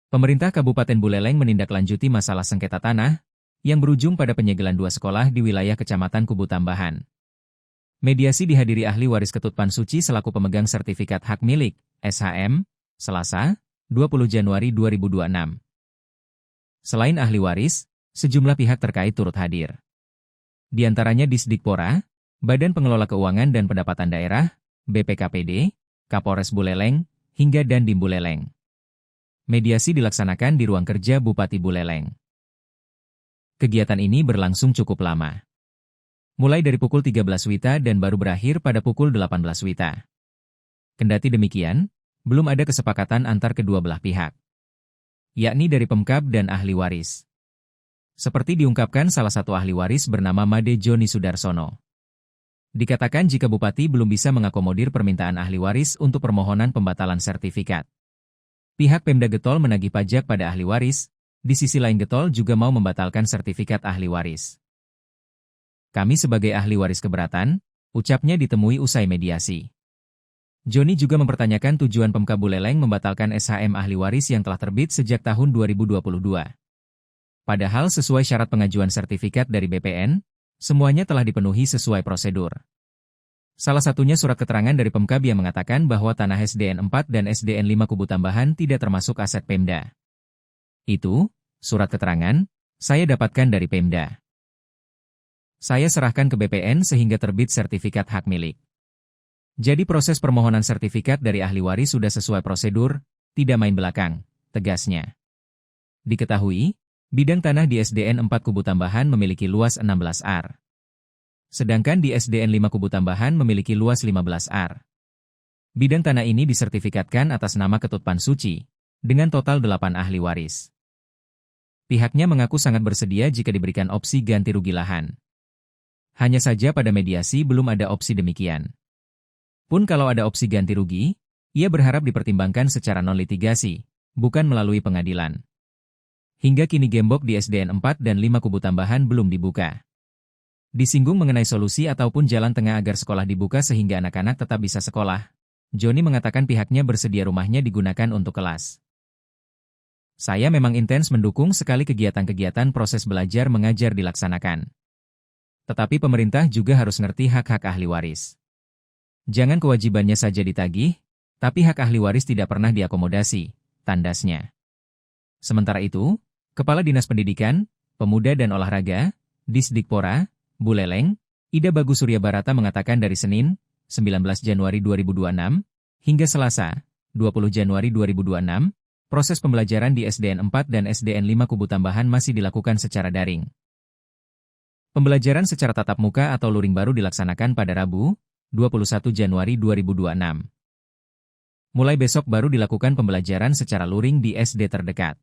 Pemerintah Kabupaten Buleleng menindaklanjuti masalah sengketa tanah yang berujung pada penyegelan 2 sekolah di wilayah Kecamatan Kubu Tambahan. Mediasi dihadiri ahli waris Ketut Pansuci selaku pemegang sertifikat hak milik, SHM, Selasa, 20 Januari 2026. Selain ahli waris, sejumlah pihak terkait turut hadir. Di antaranya Disdikpora, Badan Pengelola Keuangan dan Pendapatan Daerah, BPKPD, Kapolres Buleleng, hingga Dandim Buleleng. Mediasi dilaksanakan di ruang kerja Bupati Buleleng. Kegiatan ini berlangsung cukup lama. Mulai dari pukul 13 WITA dan baru berakhir pada pukul 18 WITA. Kendati demikian, belum ada kesepakatan antar kedua belah pihak, yakni dari Pemkab dan ahli waris. Seperti diungkapkan salah satu ahli waris bernama Made Joni Sudarsono. Dikatakan jika Bupati belum bisa mengakomodir permintaan ahli waris untuk permohonan pembatalan sertifikat. Pihak Pemda Getol menagih pajak pada ahli waris, di sisi lain Getol juga mau membatalkan sertifikat ahli waris. Kami sebagai ahli waris keberatan, ucapnya ditemui usai mediasi. Joni juga mempertanyakan tujuan Pemkab Buleleng membatalkan SHM ahli waris yang telah terbit sejak tahun 2022. Padahal sesuai syarat pengajuan sertifikat dari BPN, semuanya telah dipenuhi sesuai prosedur. Salah satunya surat keterangan dari Pemkab yang mengatakan bahwa tanah SDN 4 dan SDN 5 Kubu Tambahan tidak termasuk aset Pemda. Itu, surat keterangan, saya dapatkan dari Pemda. Saya serahkan ke BPN sehingga terbit sertifikat hak milik. Jadi proses permohonan sertifikat dari ahli waris sudah sesuai prosedur, tidak main belakang, tegasnya. Diketahui, bidang tanah di SDN 4 Kubu Tambahan memiliki luas 16 ar. Sedangkan di SDN 5 Kubu Tambahan memiliki luas 15 ar. Bidang tanah ini disertifikatkan atas nama Ketut Pansuci, dengan total 8 ahli waris. Pihaknya mengaku sangat bersedia jika diberikan opsi ganti rugi lahan. Hanya saja pada mediasi belum ada opsi demikian. Pun kalau ada opsi ganti rugi, ia berharap dipertimbangkan secara non-litigasi, bukan melalui pengadilan. Hingga kini gembok di SDN 4 dan 5 Kubu Tambahan belum dibuka. Disinggung mengenai solusi ataupun jalan tengah agar sekolah dibuka sehingga anak-anak tetap bisa sekolah, Joni mengatakan pihaknya bersedia rumahnya digunakan untuk kelas. Saya memang intens mendukung sekali kegiatan-kegiatan proses belajar mengajar dilaksanakan. Tetapi pemerintah juga harus ngerti hak-hak ahli waris. Jangan kewajibannya saja ditagih, tapi hak ahli waris tidak pernah diakomodasi, tandasnya. Sementara itu, Kepala Dinas Pendidikan, Pemuda dan Olahraga, Disdikpora, Buleleng, Ida Bagus Surya Barata mengatakan dari Senin, 19 Januari 2026, hingga Selasa, 20 Januari 2026, proses pembelajaran di SDN 4 dan SDN 5 Kubu Tambahan masih dilakukan secara daring. Pembelajaran secara tatap muka atau luring baru dilaksanakan pada Rabu, 21 Januari 2026. Mulai besok baru dilakukan pembelajaran secara luring di SD terdekat.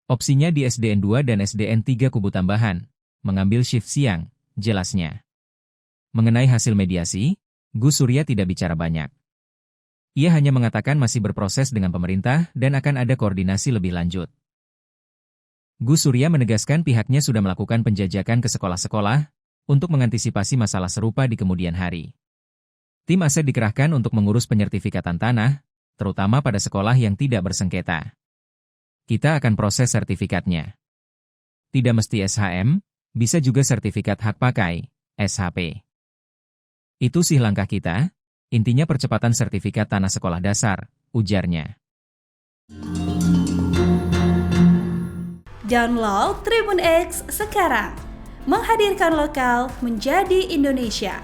Opsinya di SDN 2 dan SDN 3 Kubu Tambahan, mengambil shift siang, jelasnya. Mengenai hasil mediasi, Gus Surya tidak bicara banyak. Ia hanya mengatakan masih berproses dengan pemerintah dan akan ada koordinasi lebih lanjut. Gus Surya menegaskan pihaknya sudah melakukan penjajakan ke sekolah-sekolah untuk mengantisipasi masalah serupa di kemudian hari. Tim aset dikerahkan untuk mengurus penyertifikatan tanah, terutama pada sekolah yang tidak bersengketa. Kita akan proses sertifikatnya. Tidak mesti SHM, bisa juga sertifikat hak pakai, SHP. Itu sih langkah kita, intinya percepatan sertifikat tanah sekolah dasar, ujarnya. Download Tribun X sekarang, menghadirkan lokal menjadi Indonesia.